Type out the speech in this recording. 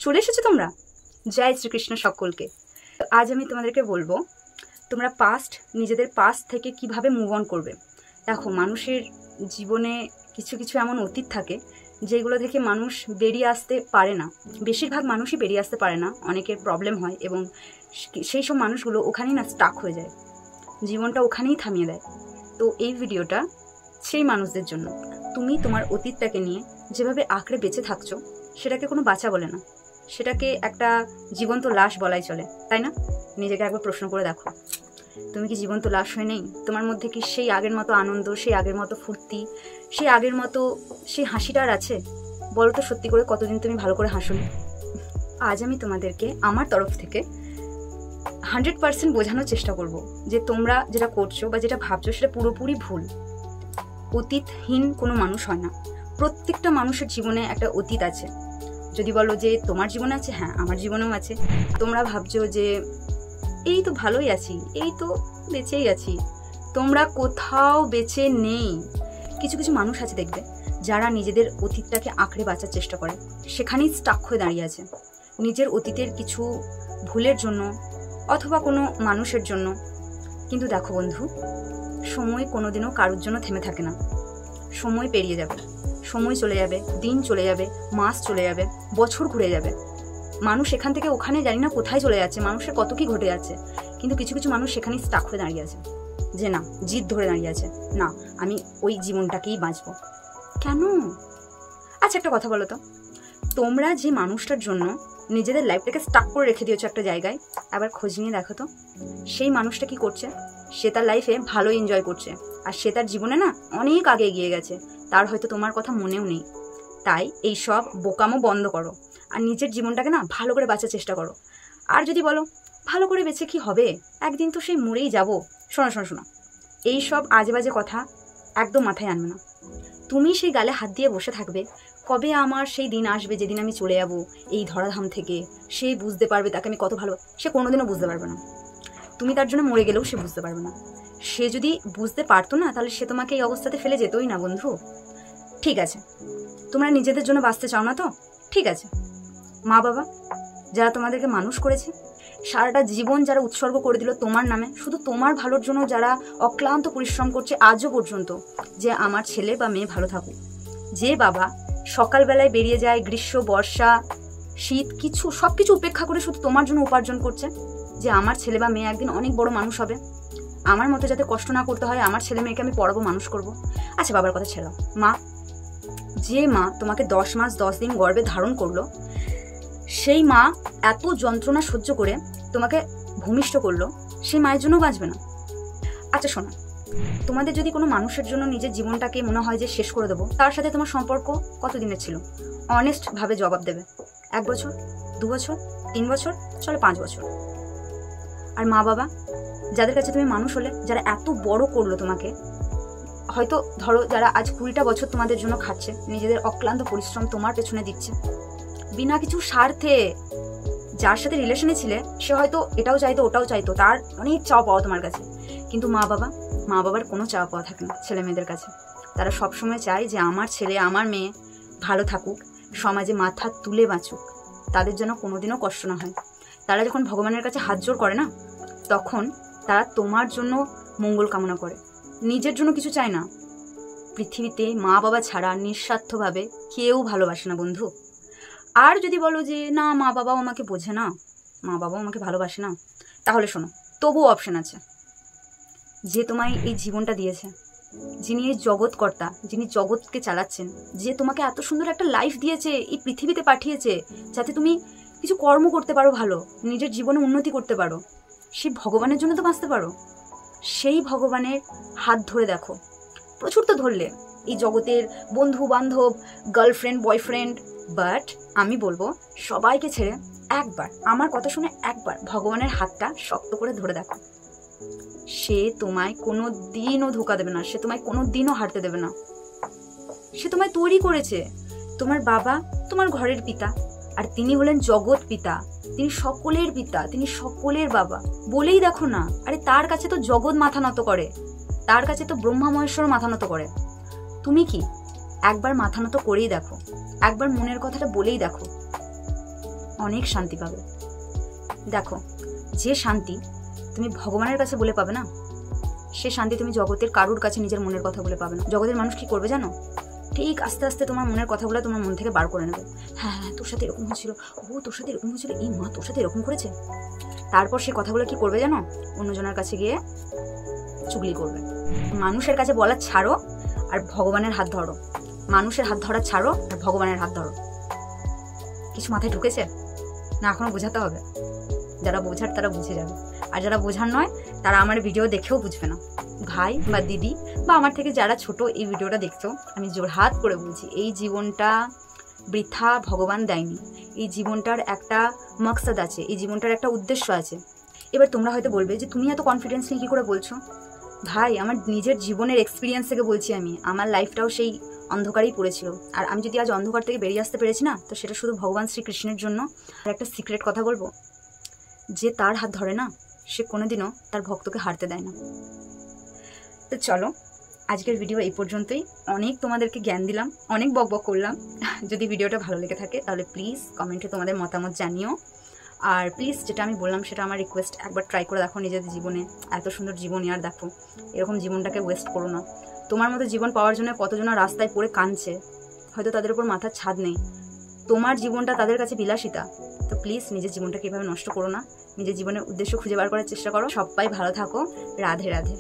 চলে এসেছো তোমরা। জয় শ্রীকৃষ্ণ সকলকে। আজ আমি তোমাদেরকে বলবো তোমরা নিজেদের পাস্ট থেকে কিভাবে মুভ অন করবে। দেখো, মানুষের জীবনে কিছু কিছু এমন অতীত থাকে যেগুলো থেকে মানুষ বেরিয়ে আসতে পারে না। বেশিরভাগ মানুষই বেরিয়ে আসতে পারে না, অনেকের প্রবলেম হয় এবং সেই সব মানুষগুলো ওখানেই না স্টাক হয়ে যায়, জীবনটা ওখানেই থামিয়ে দেয়। তো এই ভিডিওটা সেই মানুষদের জন্য। তুমি তোমার অতীতটাকে নিয়ে যেভাবে আঁকড়ে বেঁচে থাকছো সেটাকে কোনো বাঁচা বলে না, সেটাকে একটা জীবন্ত লাশ বলাই চলে, তাই না? নিজেকে একবার প্রশ্ন করে দেখো, তুমি কি জীবন্ত লাশ হয়ে নেই? তোমার মধ্যে কি সেই আগের মতো আনন্দ, সেই আগের মতো ফুর্তি, সেই আগের মতো সেই হাসিটা আর আছে? বলো তো সত্যি করে, কতদিন তুমি ভালো করে হাসোনি? আজ আমি তোমাদেরকে আমার তরফ থেকে 100% বোঝানোর চেষ্টা করব যে তোমরা যেটা করছো বা যেটা ভাবছো সেটা পুরোপুরি ভুল। অতীতহীন কোনো মানুষ হয় না। প্রত্যেকটা মানুষের জীবনে একটা অতীত আছে। যদি বলো যে তোমার জীবনে আছে, হ্যাঁ আমার জীবনেও আছে। তোমরা ভাবছো যে এই তো ভালোই আছি, এই তো বেঁচেই আছি, তোমরা কোথাও বেঁচে নেই। কিছু কিছু মানুষ আছে দেখবে, যারা নিজেদের অতীতটাকে আঁকড়ে বাঁচার চেষ্টা করে, সেখানেই স্টাক হয়ে দাঁড়িয়ে আছে নিজের অতীতের কিছু ভুলের জন্য অথবা কোনো মানুষের জন্য। কিন্তু দেখো বন্ধু, সময় কোনোদিনও কারোর জন্য থেমে থাকে না। সময় পেরিয়ে যাবে, সময় চলে যাবে, দিন চলে যাবে, মাস চলে যাবে, বছর ঘুরে যাবে। মানুষ এখান থেকে ওখানে জানি না কোথায় চলে যাচ্ছে, মানুষের কত কি ঘটে যাচ্ছে, কিন্তু কিছু কিছু মানুষ সেখানেই স্টাক হয়ে দাঁড়িয়ে আছে যে না, জিদ ধরে দাঁড়িয়ে আছে, না আমি ওই জীবনটাকেই বাঁচবো। কেন? আচ্ছা একটা কথা বলো তো, তোমরা যে মানুষটার জন্য নিজেদের লাইফটাকে স্টাক করে রেখে দিয়েছো একটা জায়গায়, আবার খোঁজ নিয়ে দেখো তো সেই মানুষটা কি করছে। সে তার লাইফে ভালো এনজয় করছে, আর সে তার জীবনে না অনেক আগে এগিয়ে গেছে, তার হয়তো তোমার কথা মনেও নেই। তাই এই সব বোকামো বন্ধ করো আর নিজের জীবনটাকে না ভালো করে বাঁচার চেষ্টা করো। আর যদি বলো ভালো করে বেঁচে কি হবে, একদিন তো সেই মরেই যাবো, শোনো শোনো শোনো, এই সব আজে বাজে কথা একদম মাথায় আনবে না। তুমি সেই গালে হাত দিয়ে বসে থাকবে, কবে আমার সেই দিন আসবে যেদিন আমি চলে যাবো এই ধরাধাম থেকে, সে বুঝতে পারবে তাকে আমি কত ভালো। সে কোনোদিনও বুঝতে পারবে না। তুমি তার জন্য মরে গেলেও সে বুঝতে পারবে না। সে যদি বুঝতে পারতো না, তাহলে সে তোমাকে এই অবস্থাতে ফেলে যেতই না বন্ধু। ঠিক আছে, তোমরা নিজেদের জন্য বাঁচতে চাও না তো ঠিক আছে। মা বাবা যারা তোমাদেরকে মানুষ করেছে, সারাটা জীবন যারা উৎসর্গ করে দিল তোমার নামে, শুধু তোমার ভালোর জন্য যারা অক্লান্ত পরিশ্রম করছে আজও পর্যন্ত যে আমার ছেলে বা মেয়ে ভালো থাকুক। যে বাবা সকালবেলায় বেরিয়ে যায়, গ্রীষ্ম বর্ষা শীত সবকিছু উপেক্ষা করে শুধু তোমার জন্য উপার্জন করছে যে আমার ছেলে বা মেয়ে একদিন অনেক বড় মানুষ হবে, আমার মতো যাতে কষ্ট না করতে হয়, আমার ছেলে মেয়েকে আমি পড়াবো, মানুষ করব। আচ্ছা বাবার কথা ছেড়াও, মা, যে মা তোমাকে 10 মাস 10 দিন গর্ভে ধারণ করলো, সেই মা এত যন্ত্রণা সহ্য করে তোমাকে ভূমিষ্ঠ করলো, সেই মায়ের জন্য বাঁচবে না? আচ্ছা শোনো, তোমাদের যদি কোনো মানুষের জন্য নিজের জীবনটাকে মনে হয় যে শেষ করে দেবো, তার সাথে তোমার সম্পর্ক কতদিনের ছিল? অনেস্ট ভাবে জবাব দেবে। 1 বছর, 2 বছর, 3 বছর, চলো 5 বছর। আর মা বাবা যাদের কাছে তুমি মানুষ হলে, যারা এত বড় করলো তোমাকে, হয়তো ধরো যারা আজ 20টা বছর তোমাদের জন্য খাচ্ছে, নিজেদের অক্লান্ত পরিশ্রম তোমার পেছনে দিচ্ছে বিনা কিছু স্বার্থে। যার সাথে রিলেশনে ছিলে সে হয়তো এটাও চাইতো ওটাও চাইতো, তার অনেক চাওয়া পাওয়া তোমার কাছে। কিন্তু মা বাবার কোনো চাওয়া পাওয়া থাকে না ছেলে মেয়েদের কাছে। তারা সবসময় চায় যে আমার ছেলে আমার মেয়ে ভালো থাকুক, সমাজে মাথা তুলে বাঁচুক, তাদের যেন কোনোদিনও কষ্ট না হয়। তারা যখন ভগবানের কাছে হাত জোড় করে না, তখন তারা তোমার জন্য মঙ্গল কামনা করে, নিজের জন্য কিছু চায় না। পৃথিবীতে মা বাবা ছাড়া নিঃস্বার্থভাবে কেউ ভালোবাসে না বন্ধু। আর যদি বলো যে না মা বাবাও আমাকে বোঝে না, মা বাবাও আমাকে ভালোবাসে না, তাহলে শোনো, তবুও অপশন আছে। যে তোমায় এই জীবনটা দিয়েছে, যিনি এই জগৎকর্তা, যিনি জগৎকে চালাচ্ছেন, যে তোমাকে এত সুন্দর একটা লাইফ দিয়েছে, এই পৃথিবীতে পাঠিয়েছে যাতে তুমি কিছু কর্ম করতে পারো, ভালো নিজের জীবনে উন্নতি করতে পারো, সেই ভগবানের জন্য তো বাঁচতে পারো। সেই ভগবানের হাত ধরে দেখো। প্রচুর তো ধরলে এই জগতের বন্ধু বান্ধব, গার্লফ্রেন্ড বয়ফ্রেন্ড, বাট আমি বলবো সবাইকে ছেড়ে একবার আমার কথা শুনে একবার ভগবানের হাতটা শক্ত করে ধরে দেখো। সে তোমায় কোনো দিনও ধোকা দেবে না, সে তোমায় কোনো দিনও হারতে দেবে না। সে তোমায় তৈরি করেছে, তোমার বাবা তোমার ঘরের পিতা, আর তিনি হলেন জগৎ পিতা, তিনি সকলের পিতা, তিনি সকলের বাবা। বলেই দেখো না, আরে তার কাছে তো জগৎ মাথা নত করে, তার কাছে তো ব্রহ্মা মহেশ্বর মাথা নত করে। তুমি কি একবার মাথা নত করেই দেখো, একবার মনের কথাটা বলেই দেখো। অনেক শান্তি পাবে। দেখো, যে শান্তি তুমি ভগবানের কাছে বলে পাবে না, সে শান্তি তুমি জগতের কারুর কাছে নিজের মনের কথা বলে পাবে না। জগতের মানুষ কি করবে জানো? ঠিক আস্তে আস্তে তোমার মনের কথাগুলো তোমার মন থেকে বার করে নেবে। হ্যাঁ হ্যাঁ, তোর সাথে এরকম হয়েছিল, ও তোর সাথে এরকম হয়েছিল, এই মা তোর সাথে এরকম করেছে। তারপর সে কথাগুলো কি করবে জানো? অন্যজনের কাছে গিয়ে চুগলি করবে। মানুষের কাছে বলা ছাড়ো আর ভগবানের হাত ধরো। মানুষের হাত ধরা ছাড়ো আর ভগবানের হাত ধরো। কিছু মাথায় ঢুকেছে না? এখনো বোঝাতে হবে। যারা বোঝার তারা বুঝে যাবে, আর যারা বোঝার নয় তারা আমার ভিডিও দেখেও বুঝবে না। ভাই বা দিদি বা আমার থেকে যারা ছোট এই ভিডিওটা দেখছো, আমি জোরহাত করে বলছি, এই জীবনটা বৃথা ভগবান দেয়নি। এই জীবনটার একটা মকসদ আছে, এই জীবনটার একটা উদ্দেশ্য আছে। এবার তোমরা হয়তো বলবে যে তুমি এত কনফিডেন্স নিয়ে কী করে বলছো? ভাই, আমার নিজের জীবনের এক্সপিরিয়েন্স থেকে বলছি আমি। আমার লাইফটাও সেই অন্ধকারেই পড়েছিল, আর আমি যদি আজ অন্ধকার থেকে বেরিয়ে আসতে পেরেছি না, তো সেটা শুধু ভগবান শ্রীকৃষ্ণের জন্য। আর একটা সিক্রেট কথা বলবো, যে তার হাত ধরে না, সে কোনোদিনও তার ভক্তকে হারতে দেয় না। তো চলো, আজকের ভিডিও এই পর্যন্তই। অনেক তোমাদেরকে জ্ঞান দিলাম, অনেক বকবক করলাম। যদি ভিডিওটা ভালো লেগে থাকে তাহলে প্লিজ কমেন্টে তোমাদের মতামত জানিও। আর প্লিজ, যেটা আমি বললাম সেটা আমার রিকোয়েস্ট, একবার ট্রাই করে দেখো নিজেদের জীবনে। এত সুন্দর জীবনই আর দেখো, এরকম জীবনটাকে ওয়েস্ট করো না। তোমার মতো জীবন পাওয়ার জন্য কতজন রাস্তায় পড়ে কাঁদছে, হয়তো তাদের উপর মাথার ছাদ নেই। তোমার জীবনটা তাদের কাছে বিলাসিতা। তো প্লিজ নিজের জীবনটাকে এভাবে নষ্ট করো না, নিজের জীবনের উদ্দেশ্য খুঁজে বার করার চেষ্টা করো। সবাই ভালো থাকো। রাধে রাধে।